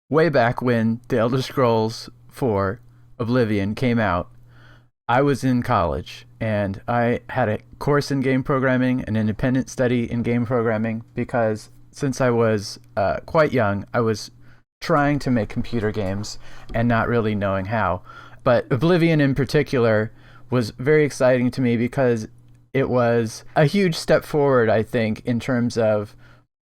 Way back when The Elder Scrolls 4 Oblivion came out, I was in college and I had a course in game programming, an independent study in game programming, because since I was quite young, I was trying to make computer games and not really knowing how. But Oblivion in particular was very exciting to me because it was a huge step forward, I think, in terms of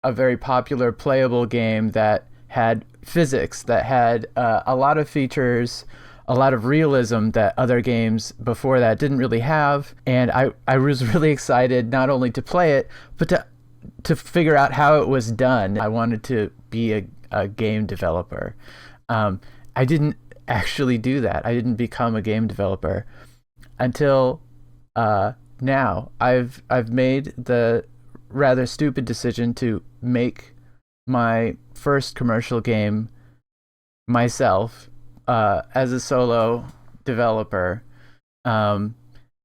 a very popular playable game that had physics, that had a lot of features, a lot of realism that other games before that didn't really have. And I was really excited not only to play it, but to figure out how it was done. I wanted to be a game developer. I didn't actually do that. I didn't become a game developer until now. I've made the rather stupid decision to make my first commercial game myself as a solo developer.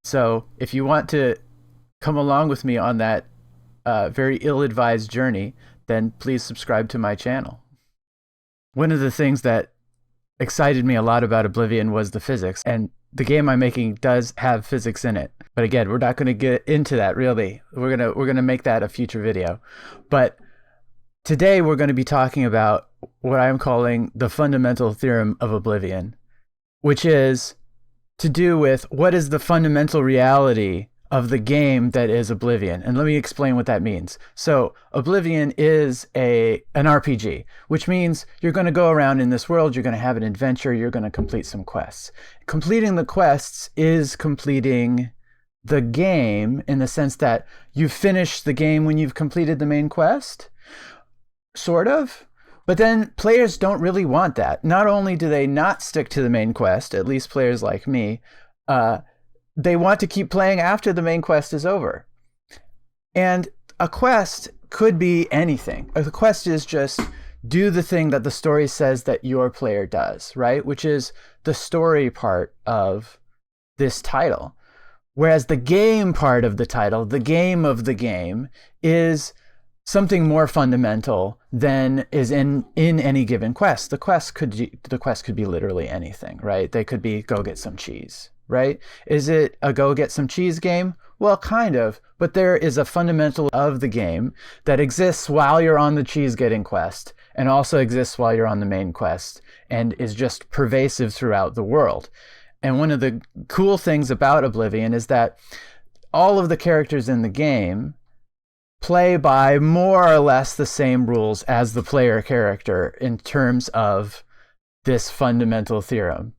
So if you want to come along with me on that very ill-advised journey, then please subscribe to my channel. One of the things that excited me a lot about Oblivion was the physics, and the game I'm making does have physics in it. But again, we're not going to get into that really. We're gonna make that a future video. But today we're going to be talking about what I'm calling the fundamental theorem of Oblivion, which is to do with what is the fundamental reality of the game that is Oblivion. And let me explain what that means. So Oblivion is an RPG, which means you're going to go around in this world, you're going to have an adventure, you're going to complete some quests. Completing the quests is completing the game in the sense that you finish the game when you've completed the main quest, sort of. But then players don't really want that. Not only do they not stick to the main quest, at least players like me, they want to keep playing after the main quest is over. And a quest could be anything. A quest is just do the thing that the story says that your player does, right? Which is the story part of this title. Whereas the game part of the title, the game of the game, is something more fundamental than is in any given quest. The quest could be literally anything, right? They could be go get some cheese, right? Is it a go get some cheese game? Well, kind of, but there is a fundamental of the game that exists while you're on the cheese getting quest and also exists while you're on the main quest and is just pervasive throughout the world. And one of the cool things about Oblivion is that all of the characters in the game play by more or less the same rules as the player character in terms of this fundamental theorem.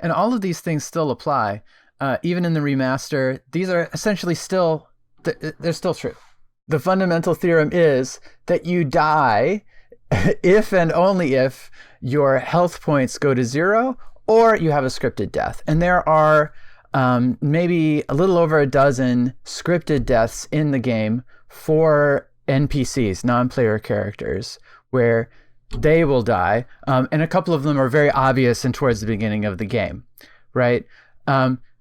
And all of these things still apply, even in the remaster. These are essentially still, they're still true. The fundamental theorem is that you die if and only if your health points go to 0 or you have a scripted death. And there are maybe a little over a dozen scripted deaths in the game for NPCs, non-player characters, where they will die. And a couple of them are very obvious and towards the beginning of the game, right?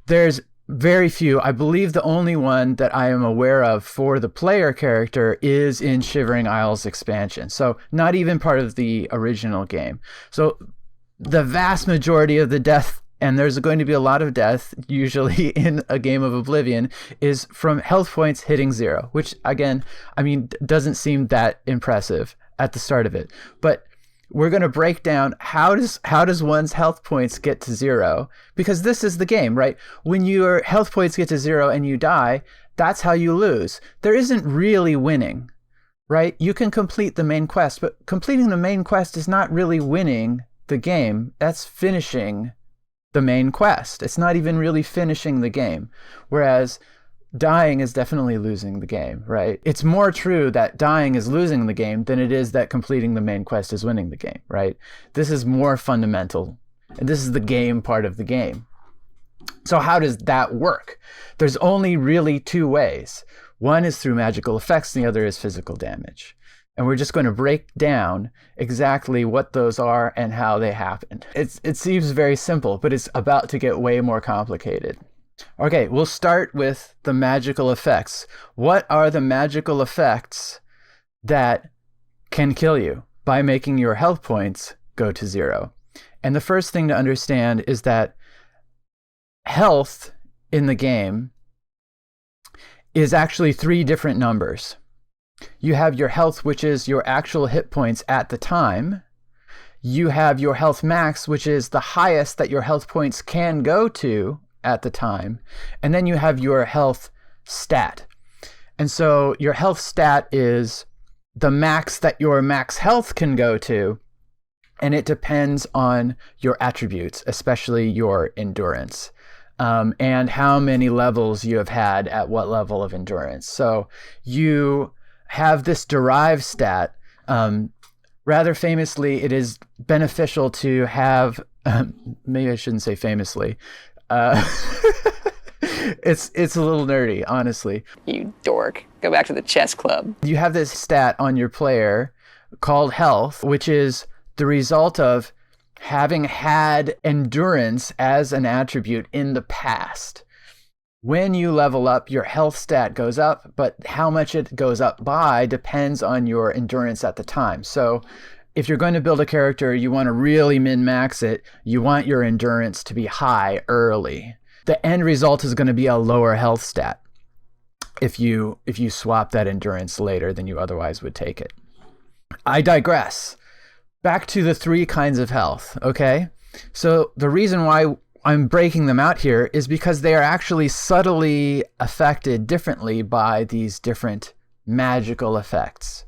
There's very few. I believe the only one that I am aware of for the player character is in Shivering Isles expansion. So not even part of the original game. So the vast majority of the death, and there's going to be a lot of death usually in a game of Oblivion, is from health points hitting 0, which again, I mean, doesn't seem that impressive at the start of it. But we're going to break down how does one's health points get to 0, because this is the game, right? When your health points get to 0 and you die, that's how you lose. There isn't really winning, right? You can complete the main quest, but completing the main quest is not really winning the game. That's finishing the main quest. It's not even really finishing the game. Whereas dying is definitely losing the game, right? It's more true that dying is losing the game than it is that completing the main quest is winning the game, right? This is more fundamental. And this is the game part of the game. So how does that work? There's only really 2 ways. One is through magical effects, and the other is physical damage. And we're just going to break down exactly what those are and how they happen. It seems very simple, but it's about to get way more complicated. Okay, we'll start with the magical effects. What are the magical effects that can kill you by making your health points go to 0. And the first thing to understand is that health in the game is actually 3 different numbers. You have your health, which is your actual hit points at the time. You have your health max, which is the highest that your health points can go to at the time. And then you have your health stat. And so your health stat is the max that your max health can go to. And it depends on your attributes, especially your endurance, and how many levels you have had at what level of endurance. So you have this derived stat. Rather famously, it is beneficial to have, maybe I shouldn't say famously. It's a little nerdy, honestly. You dork. Go back to the chess club. You have this stat on your player called health, which is the result of having had endurance as an attribute in the past. When you level up, your health stat goes up, but how much it goes up by depends on your endurance at the time. So if you're going to build a character, you want to really min-max it, you want your endurance to be high early. The end result is going to be a lower health stat if you swap that endurance later than you otherwise would take it. I digress. Back to the 3 kinds of health, okay? So the reason why I'm breaking them out here is because they are actually subtly affected differently by these different magical effects.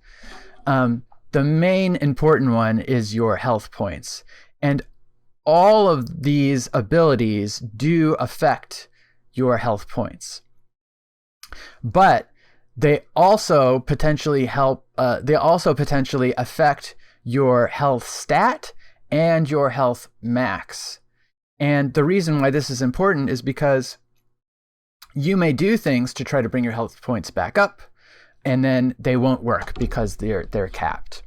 The main important one is your health points. And all of these abilities do affect your health points. But they also potentially affect your health stat and your health max. And the reason why this is important is because you may do things to try to bring your health points back up, and then they won't work because they're capped.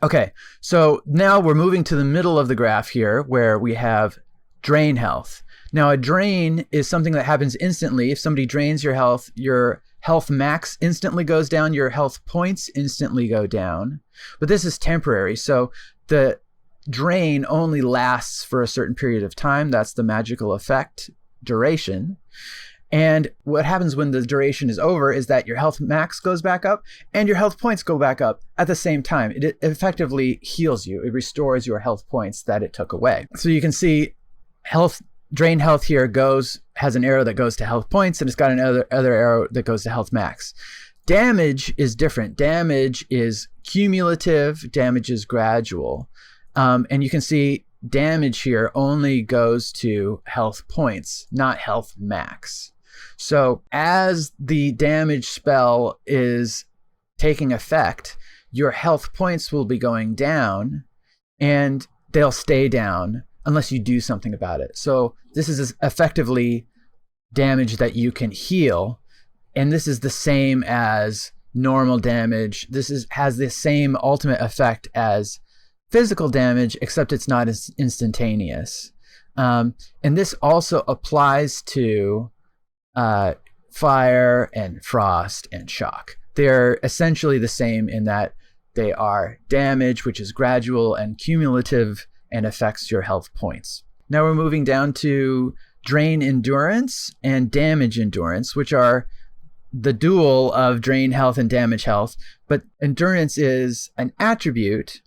Okay, so now we're moving to the middle of the graph here where we have drain health. Now a drain is something that happens instantly. If somebody drains your health max instantly goes down, your health points instantly go down. But this is temporary, so the drain only lasts for a certain period of time. That's the magical effect duration. And what happens when the duration is over is that your health max goes back up and your health points go back up at the same time. It effectively heals you. It restores your health points that it took away. So you can see drain health here has an arrow that goes to health points, and it's got another arrow that goes to health max. Damage is different. Damage is cumulative. Damage is gradual. And you can see damage here only goes to health points, not health max. So as the damage spell is taking effect, your health points will be going down, and they'll stay down unless you do something about it. So this is effectively damage that you can heal, and this is the same as normal damage. This has the same ultimate effect as physical damage, except it's not as instantaneous. And this also applies to fire and frost and shock. They're essentially the same in that they are damage, which is gradual and cumulative and affects your health points. Now we're moving down to drain endurance and damage endurance, which are the dual of drain health and damage health. But endurance is an attribute,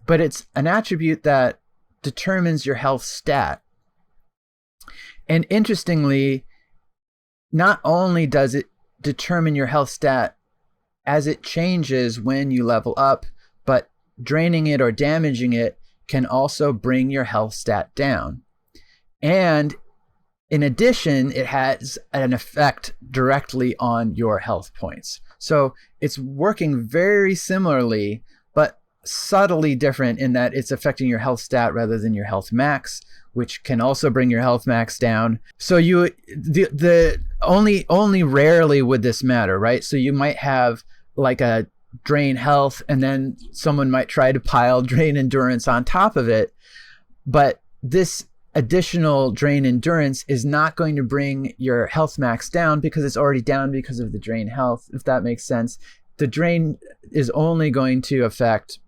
but it's an attribute that determines your health stat. And interestingly, not only does it determine your health stat as it changes when you level up, but draining it or damaging it can also bring your health stat down. And in addition, it has an effect directly on your health points. So it's working very similarly, but subtly different in that it's affecting your health stat rather than your health max, which can also bring your health max down. So only rarely would this matter, right? So you might have like a drain health, and then someone might try to pile drain endurance on top of it. But this additional drain endurance is not going to bring your health max down because it's already down because of the drain health, if that makes sense. The drain is only going to affect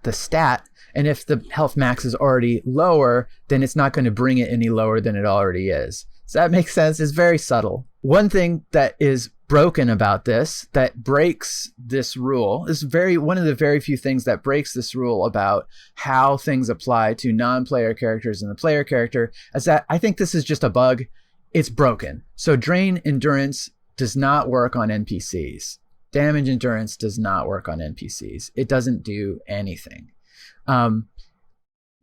the stat. And if the health max is already lower, then it's not going to bring it any lower than it already is. Does that make sense? It's very subtle. One thing that is broken about this, that breaks this rule, is one of the very few things that breaks this rule about how things apply to non-player characters and the player character, is that I think this is just a bug. It's broken. So drain endurance does not work on NPCs. Damage endurance does not work on NPCs. It doesn't do anything.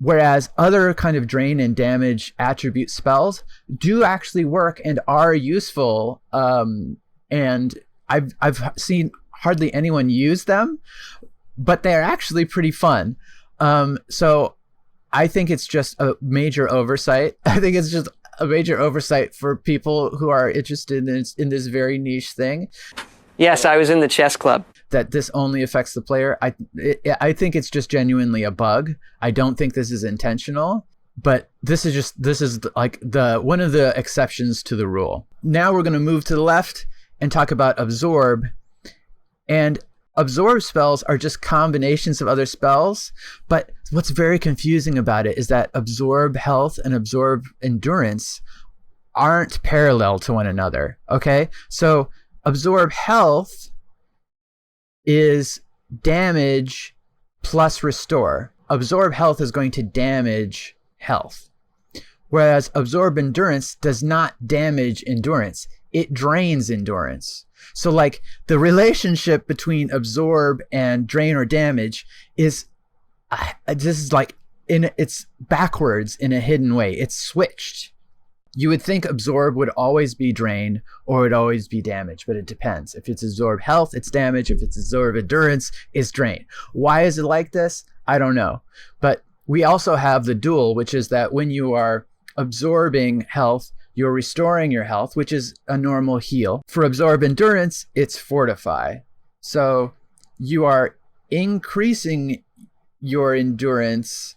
Whereas other kind of drain and damage attribute spells do actually work and are useful. And I've seen hardly anyone use them, but they're actually pretty fun. So I think it's just a major oversight. I think it's just a major oversight for people who are interested in this very niche thing. Yes, I was in the chess club. That this only affects the player. I think it's just genuinely a bug. I don't think this is intentional, but this is like one of the exceptions to the rule. Now we're going to move to the left and talk about absorb. And absorb spells are just combinations of other spells, but what's very confusing about it is that absorb health and absorb endurance aren't parallel to one another. Okay, so absorb health is damage plus restore. Absorb health is going to damage health, whereas absorb endurance does not damage endurance. It drains endurance. So like the relationship between absorb and drain or damage is this is like it's backwards in a hidden way. It's switched. You would think absorb would always be drain or would always be damage, but it depends. If it's absorb health, it's damage. If it's absorb endurance, it's drain. Why is it like this? I don't know. But we also have the dual, which is that when you are absorbing health, you're restoring your health, which is a normal heal. For absorb endurance, it's fortify. So you are increasing your endurance,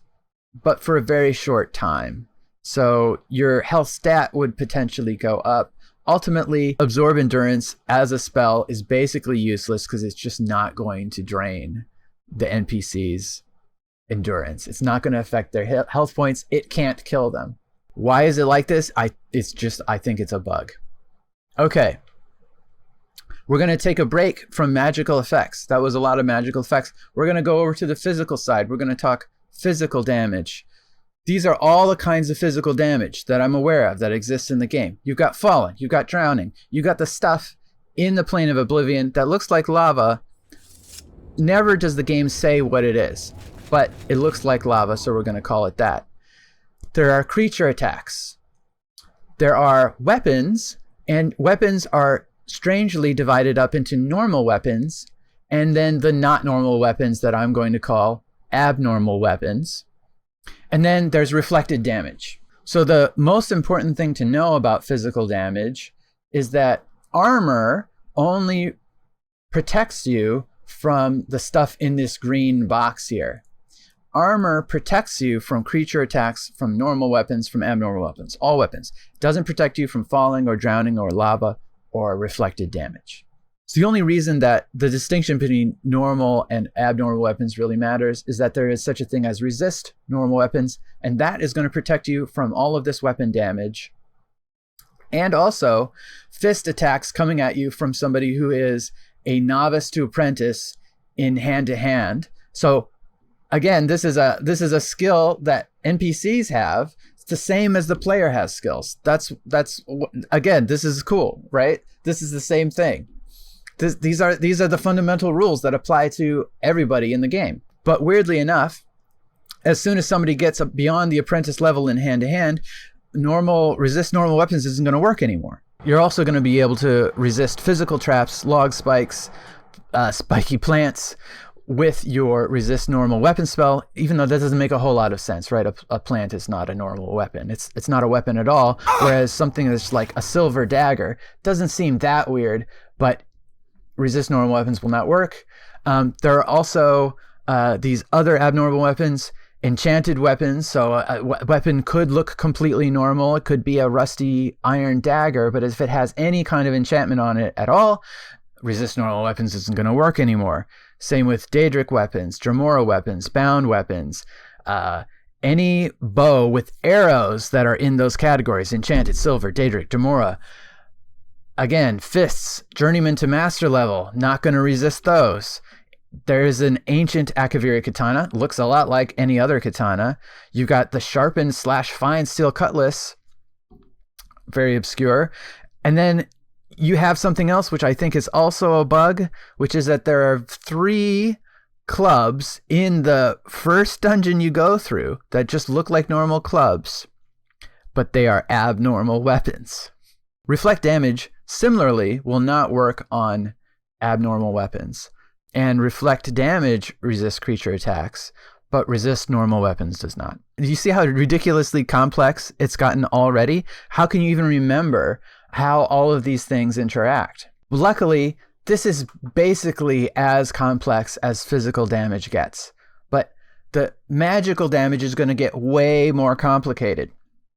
but for a very short time. So your health stat would potentially go up. Ultimately, absorb endurance as a spell is basically useless because it's just not going to drain the NPC's endurance. It's not going to affect their health points. It can't kill them. Why is it like this? I think it's a bug. Okay. We're going to take a break from magical effects. That was a lot of magical effects. We're going to go over to the physical side. We're going to talk physical damage. These are all the kinds of physical damage that I'm aware of that exists in the game. You've got falling, you've got drowning, you've got the stuff in the plane of Oblivion that looks like lava. Never does the game say what it is, but it looks like lava, so we're going to call it that. There are creature attacks. There are weapons, and weapons are strangely divided up into normal weapons, and then the not normal weapons that I'm going to call abnormal weapons. And then there's reflected damage. So the most important thing to know about physical damage is that armor only protects you from the stuff in this green box here. Armor protects you from creature attacks, from normal weapons, from abnormal weapons, all weapons. It doesn't protect you from falling or drowning or lava or reflected damage. So the only reason that the distinction between normal and abnormal weapons really matters is that there is such a thing as resist normal weapons, and that is going to protect you from all of this weapon damage. And also fist attacks coming at you from somebody who is a novice to apprentice in hand-to-hand. So again, this is a skill that NPCs have. It's the same as the player has skills. That's again, this is cool, right? This is the same thing. These are the fundamental rules that apply to everybody in the game. But weirdly enough, as soon as somebody gets up beyond the apprentice level in hand-to-hand, resist normal weapons isn't going to work anymore. You're also going to be able to resist physical traps, log spikes, spiky plants with your resist normal weapon spell, even though that doesn't make a whole lot of sense, right? A plant is not a normal weapon. It's not a weapon at all, whereas something that's like a silver dagger doesn't seem that weird, but resist normal weapons will not work. There are also these other abnormal weapons, enchanted weapons. So a weapon could look completely normal. It could be a rusty iron dagger, but if it has any kind of enchantment on it at all, resist normal weapons isn't going to work anymore. Same with Daedric weapons, Dremora weapons, bound weapons, any bow with arrows that are in those categories, enchanted, silver, Daedric, Dremora. Again, fists, journeyman to master level, not going to resist those. There's an ancient Akaviri katana, looks a lot like any other katana. You've got the sharpened / fine steel cutlass, very obscure. And then you have something else, which I think is also a bug, which is that there are 3 clubs in the first dungeon you go through that just look like normal clubs, but they are abnormal weapons. Reflect damage, similarly, will not work on abnormal weapons. And reflect damage resists creature attacks, but resist normal weapons does not. Do you see how ridiculously complex it's gotten already? How can you even remember how all of these things interact? Luckily, this is basically as complex as physical damage gets, but the magical damage is going to get way more complicated.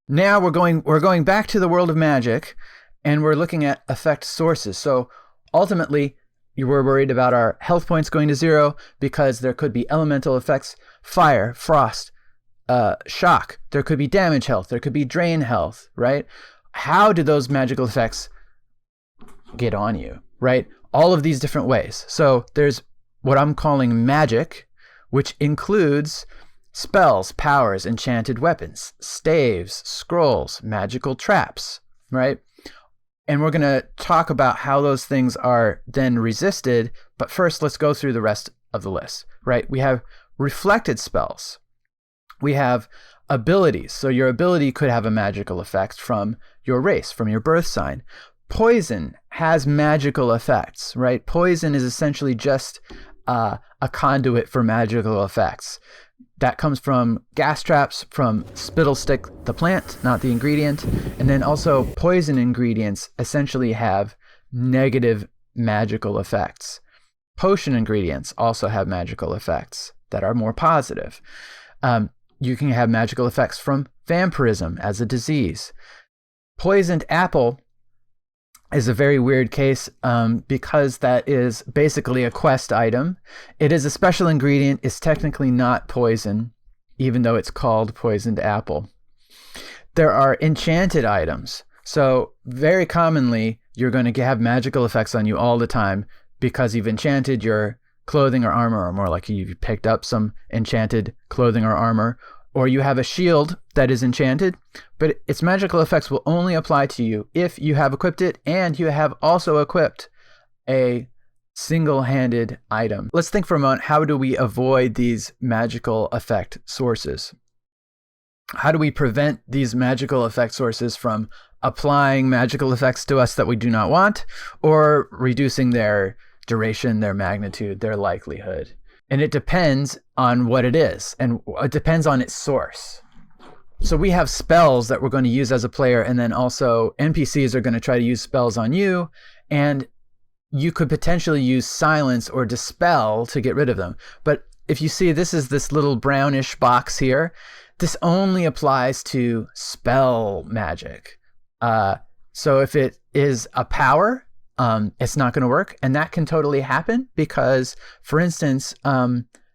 Now we're going back to the world of magic, and we're looking at effect sources. So ultimately, you were worried about our health points going to 0 because there could be elemental effects, fire, frost, shock. There could be damage health. There could be drain health, right? How do those magical effects get on you, right? All of these different ways. So there's what I'm calling magic, which includes spells, powers, enchanted weapons, staves, scrolls, magical traps, right? And we're going to talk about how those things are then resisted. But first, let's go through the rest of the list, right? We have reflected spells. We have abilities. So your ability could have a magical effect from your race, from your birth sign. Poison has magical effects, right? Poison is essentially just a conduit for magical effects. That comes from gas traps, from spittlestick, the plant, not the ingredient. And then also poison ingredients essentially have negative magical effects. Potion ingredients also have magical effects that are more positive. You can have magical effects from vampirism as a disease. Poisoned apple is a very weird case because that is basically a quest item. It is a special ingredient. It's technically not poison, even though it's called poisoned apple. There are enchanted items. So very commonly, you're going to have magical effects on you all the time because you've enchanted your clothing or armor, or more like you've picked up some enchanted clothing or armor, or you have a shield that is enchanted, but its magical effects will only apply to you if you have equipped it and you have also equipped a single-handed item. Let's think for a moment, how do we avoid these magical effect sources? How do we prevent these magical effect sources from applying magical effects to us that we do not want, or reducing their duration, their magnitude, their likelihood? And it depends on what it is, and it depends on its source. So we have spells that we're going to use as a player, and then also NPCs are going to try to use spells on you, and you could potentially use silence or dispel to get rid of them. But if you see, this is this little brownish box here. This only applies to spell magic. So if it is a power, it's not going to work. And that can totally happen because, for instance,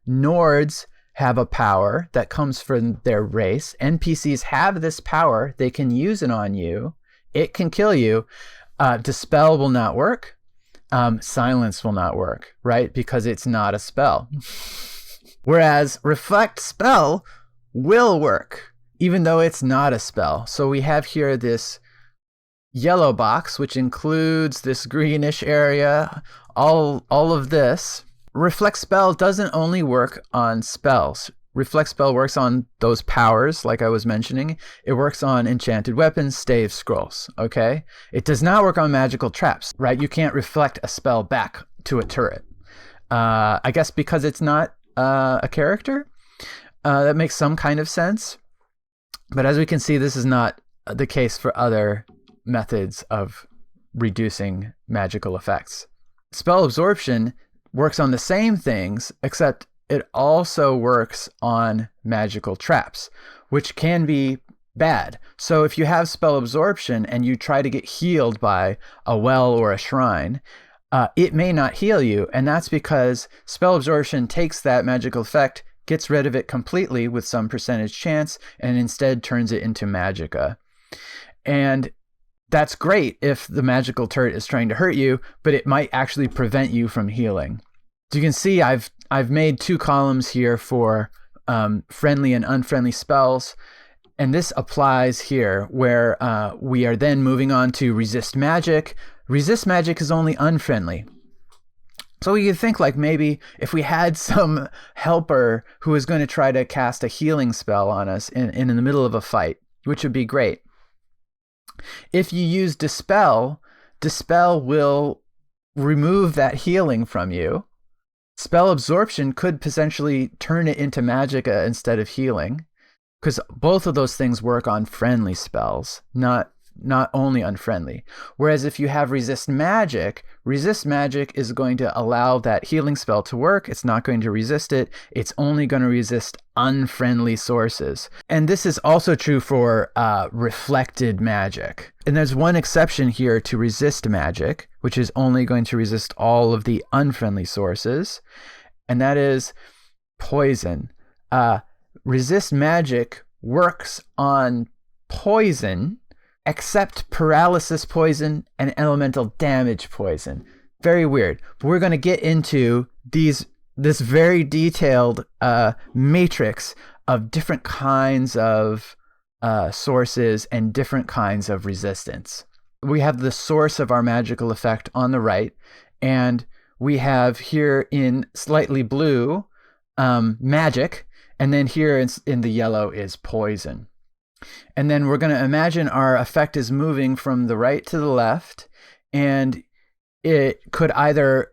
Nords have a power that comes from their race. NPCs have this power. They can use it on you. It can kill you. Dispel will not work. Silence will not work, right? Because it's not a spell. Whereas reflect spell will work, even though it's not a spell. So we have here this yellow box, which includes this greenish area, all of this. Reflect spell doesn't only work on spells. Reflect spell works on those powers, like I was mentioning. It works on enchanted weapons, staves, scrolls, okay? It does not work on magical traps, right? You can't reflect a spell back to a turret. I guess because it's not a character, that makes some kind of sense. But as we can see, this is not the case for other methods of reducing magical effects. Spell absorption works on the same things, except it also works on magical traps, which can be bad. So if you have spell absorption and you try to get healed by a well or a shrine, it may not heal you. And that's because spell absorption takes that magical effect, gets rid of it completely with some percentage chance, and instead turns it into magicka. And that's great if the magical turret is trying to hurt you, but it might actually prevent you from healing. So you can see I've made 2 columns here for friendly and unfriendly spells. And this applies here where we are then moving on to resist magic. Resist magic is only unfriendly. So you could think like maybe if we had some helper who was going to try to cast a healing spell on us in the middle of a fight, which would be great. If you use Dispel, Dispel will remove that healing from you. Spell absorption could potentially turn it into magicka instead of healing, because both of those things work on friendly spells, not only unfriendly. Whereas if you have resist magic is going to allow that healing spell to work. It's not going to resist it. It's only going to resist unfriendly sources. And this is also true for reflected magic. And there's one exception here to resist magic, which is only going to resist all of the unfriendly sources. And that is poison. Resist magic works on poison, except paralysis poison and elemental damage poison. Very weird. But we're going to get into this very detailed matrix of different kinds of sources and different kinds of resistance. We have the source of our magical effect on the right, and we have here in slightly blue magic, and then here in the yellow is poison. And then we're going to imagine our effect is moving from the right to the left, and it could either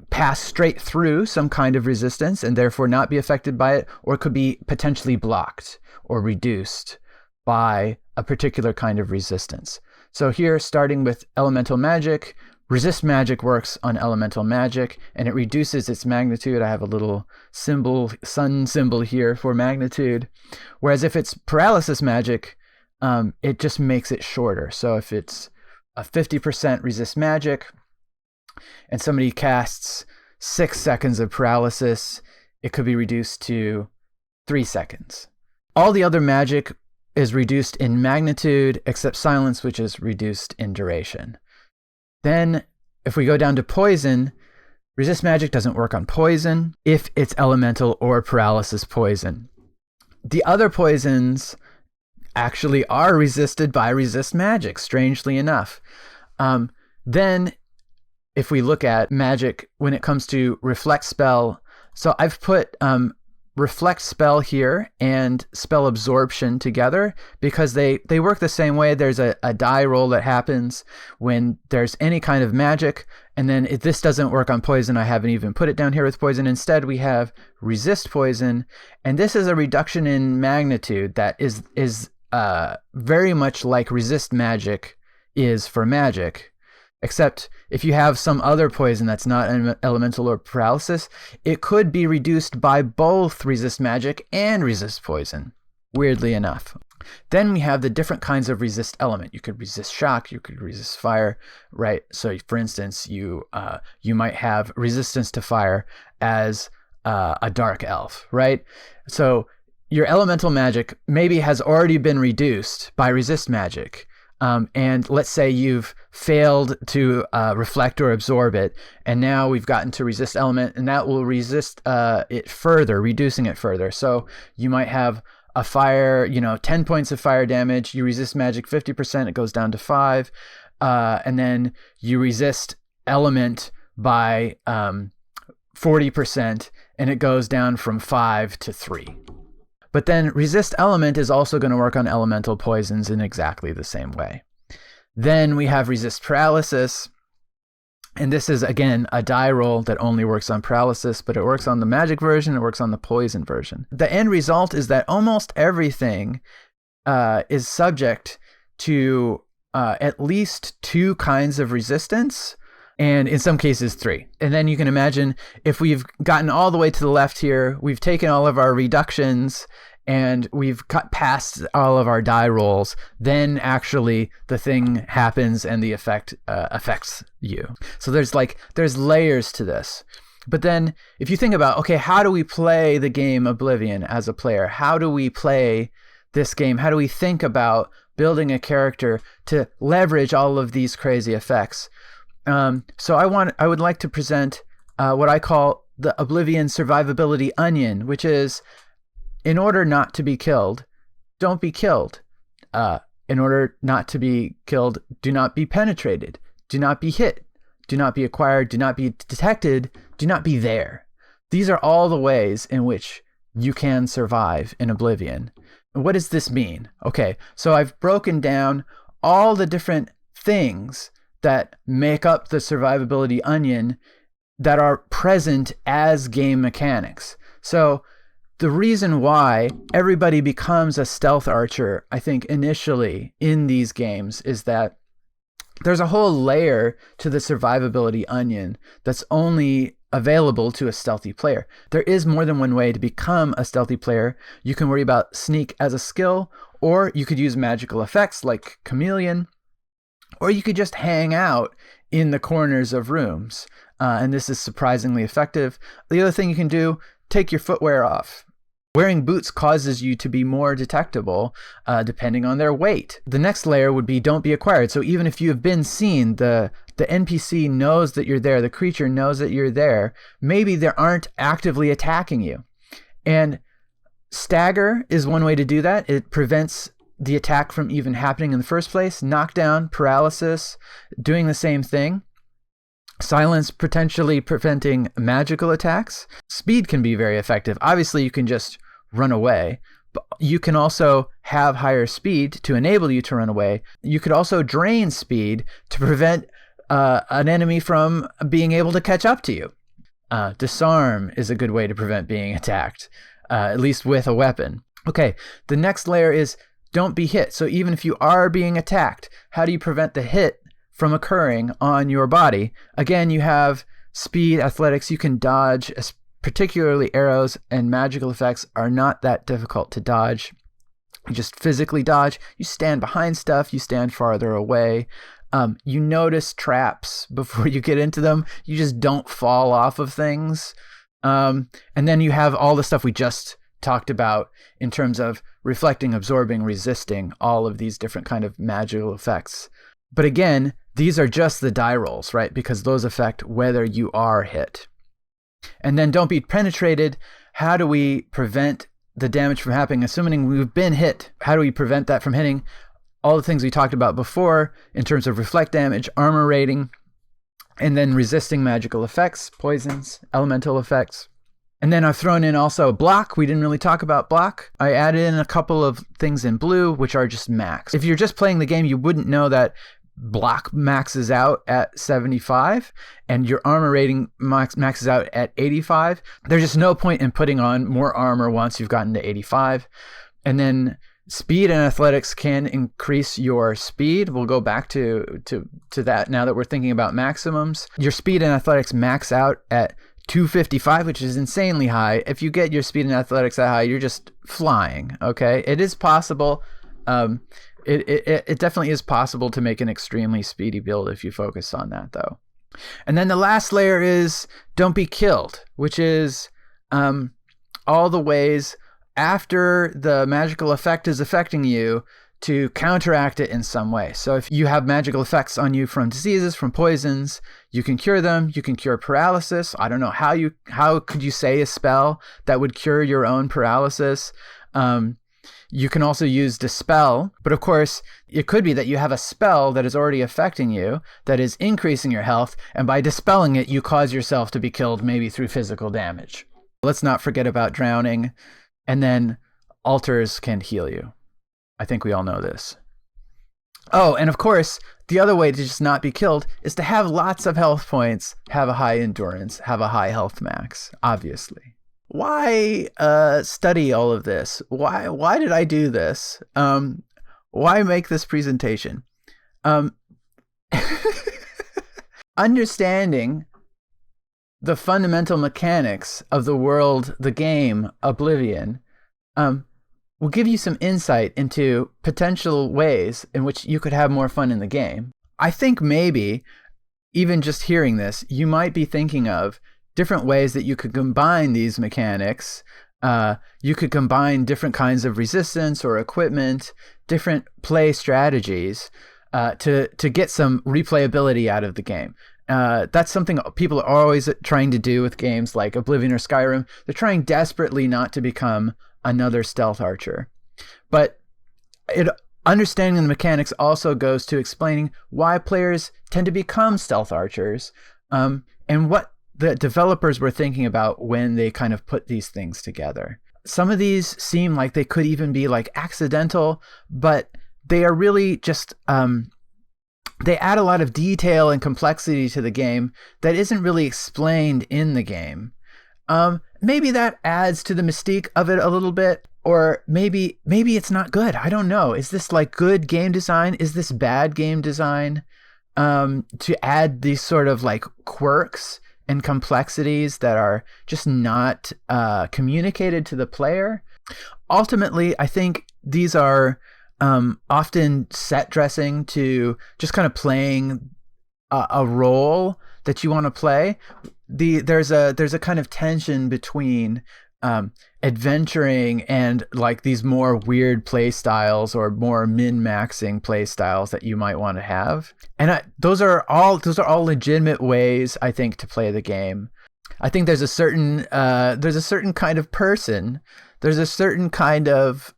pass straight through some kind of resistance and therefore not be affected by it, or it could be potentially blocked or reduced by a particular kind of resistance. So here, starting with elemental magic, resist magic works on elemental magic, and it reduces its magnitude. I have a little symbol, sun symbol here for magnitude. Whereas if it's paralysis magic, it just makes it shorter. So if it's a 50% resist magic and somebody casts 6 seconds of paralysis, it could be reduced to 3 seconds. All the other magic is reduced in magnitude except silence, which is reduced in duration. Then if we go down to poison, resist magic doesn't work on poison if it's elemental or paralysis poison. The other poisons actually are resisted by resist magic, strangely enough. Then if we look at magic when it comes to reflect spell, so I've put reflect spell here and spell absorption together because they work the same way. There's a die roll that happens when there's any kind of magic, and then if this doesn't work on poison, I haven't even put it down here with poison. Instead, we have resist poison, and this is a reduction in magnitude that is very much like resist magic is for magic. Except if you have some other poison that's not elemental or paralysis, it could be reduced by both resist magic and resist poison, weirdly enough. Then we have the different kinds of resist element. You could resist shock, you could resist fire, right? So for instance, you might have resistance to fire as a dark elf, right? So your elemental magic maybe has already been reduced by resist magic. And let's say you've failed to reflect or absorb it, and now we've gotten to resist element, and that will resist it further, reducing it further. So you might have a fire, 10 points of fire damage, you resist magic 50%, it goes down to 5, and then you resist element by 40%, and it goes down from 5 to 3. But then resist element is also going to work on elemental poisons in exactly the same way. Then we have resist paralysis. And this is, again, a die roll that only works on paralysis, but it works on the magic version, it works on the poison version. The end result is that almost everything is subject to at least 2 kinds of resistance, and in some cases 3. And then you can imagine if we've gotten all the way to the left here, we've taken all of our reductions, and we've cut past all of our die rolls, then actually the thing happens and the effect affects you. So there's layers to this. But then if you think about, okay, how do we play the game Oblivion as a player? How do we play this game? How do we think about building a character to leverage all of these crazy effects? So I would like to present what I call the Oblivion survivability onion, which is, in order not to be killed, don't be killed. In order not to be killed, do not be penetrated. Do not be hit. Do not be acquired. Do not be detected. Do not be there. These are all the ways in which you can survive in Oblivion. What does this mean? Okay, so I've broken down all the different things that make up the survivability onion that are present as game mechanics. So the reason why everybody becomes a stealth archer, I think, initially in these games is that there's a whole layer to the survivability onion that's only available to a stealthy player. There is more than one way to become a stealthy player. You can worry about sneak as a skill, or you could use magical effects like chameleon, or you could just hang out in the corners of rooms. And this is surprisingly effective. The other thing you can do, take your footwear off. Wearing boots causes you to be more detectable depending on their weight. The next layer would be don't be acquired. So even if you have been seen, the NPC knows that you're there, the creature knows that you're there, maybe they aren't actively attacking you. And stagger is one way to do that. It prevents the attack from even happening in the first place. Knockdown, paralysis, doing the same thing. Silence, potentially preventing magical attacks. Speed can be very effective. Obviously, you can just run away, but you can also have higher speed to enable you to run away. You could also drain speed to prevent an enemy from being able to catch up to you. Disarm is a good way to prevent being attacked, at least with a weapon. Okay, the next layer is don't be hit. So even if you are being attacked, how do you prevent the hit from occurring on your body? Again, you have speed, athletics, you can dodge, particularly arrows and magical effects are not that difficult to dodge. You just physically dodge, you stand behind stuff, you stand farther away. You notice traps before you get into them. You just don't fall off of things. And then you have all the stuff we just talked about in terms of reflecting, absorbing, resisting, all of these different kind of magical effects. But again, these are just the die rolls, right? Because those affect whether you are hit. And then don't be penetrated. How do we prevent the damage from happening? Assuming we've been hit, how do we prevent that from hitting? All the things we talked about before in terms of reflect damage, armor rating, and then resisting magical effects, poisons, elemental effects. And then I've thrown in also block. We didn't really talk about block. I added in a couple of things in blue, which are just max. If you're just playing the game, you wouldn't know that block maxes out at 75 and your armor rating maxes out at 85. There's just no point in putting on more armor once you've gotten to 85. And then speed and athletics can increase your speed. We'll go back to that now that we're thinking about maximums. Your speed and athletics max out at 255, which is insanely high. If you get your speed and athletics that high, you're just flying, okay? It is possible. It definitely is possible to make an extremely speedy build if you focus on that, though. And then the last layer is don't be killed, which is all the ways after the magical effect is affecting you to counteract it in some way. So if you have magical effects on you from diseases, from poisons, you can cure them. You can cure paralysis. I don't know how could you say a spell that would cure your own paralysis? You can also use dispel, but of course, it could be that you have a spell that is already affecting you, that is increasing your health, and by dispelling it, you cause yourself to be killed maybe through physical damage. Let's not forget about drowning, and then altars can heal you. I think we all know this. Oh, and of course, the other way to just not be killed is to have lots of health points, have a high endurance, have a high health max, obviously. Why study all of this? Why did I do this? Why make this presentation? Understanding the fundamental mechanics of the world, the game, Oblivion, will give you some insight into potential ways in which you could have more fun in the game. I think maybe, even just hearing this, you might be thinking of different ways that you could combine these mechanics. You could combine different kinds of resistance or equipment, different play strategies to get some replayability out of the game. That's something people are always trying to do with games like Oblivion or Skyrim. They're trying desperately not to become another stealth archer. But understanding the mechanics also goes to explaining why players tend to become stealth archers, and what the developers were thinking about when they kind of put these things together. Some of these seem like they could even be like accidental, but they are really just they add a lot of detail and complexity to the game that isn't really explained in the game. Maybe that adds to the mystique of it a little bit, or maybe it's not good. I don't know. Is this like good game design? Is this bad game design? To add these sort of like quirks and complexities that are just not communicated to the player. Ultimately, I think these are often set dressing to just kind of playing a role that you want to play. There's a kind of tension between adventuring and like these more weird play styles or more min-maxing play styles that you might want to have. And those are all legitimate ways, I think, to play the game. I think there's a certain kind of person. There's a certain kind of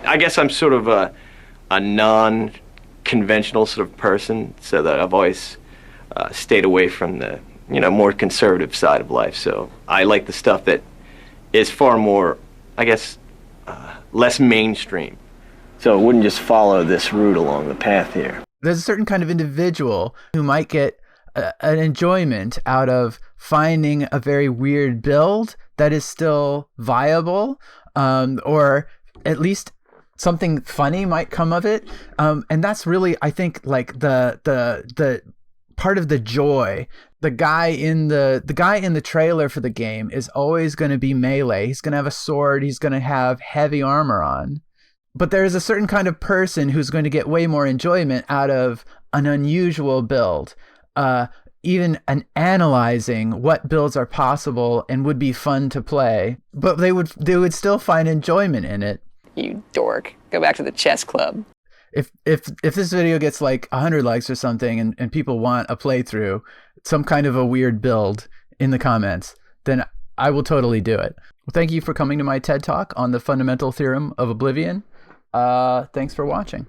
I guess I'm sort of a non-conventional sort of person, so that I've always stayed away from the more conservative side of life. So I like the stuff that is far more, I guess, less mainstream. So it wouldn't just follow this route along the path here. There's a certain kind of individual who might get an enjoyment out of finding a very weird build that is still viable, or at least something funny might come of it. And that's really, I think, like the part of the joy. The guy in the trailer for the game is always going to be melee. He's going to have a sword. He's going to have heavy armor on. But there's a certain kind of person who's going to get way more enjoyment out of an unusual build. Even analyzing what builds are possible and would be fun to play, but they would still find enjoyment in it. You dork. Go back to the chess club. If this video gets like 100 likes or something and people want a playthrough, some kind of a weird build in the comments, then I will totally do it. Well, thank you for coming to my TED Talk on the fundamental theorem of Oblivion. Thanks for watching.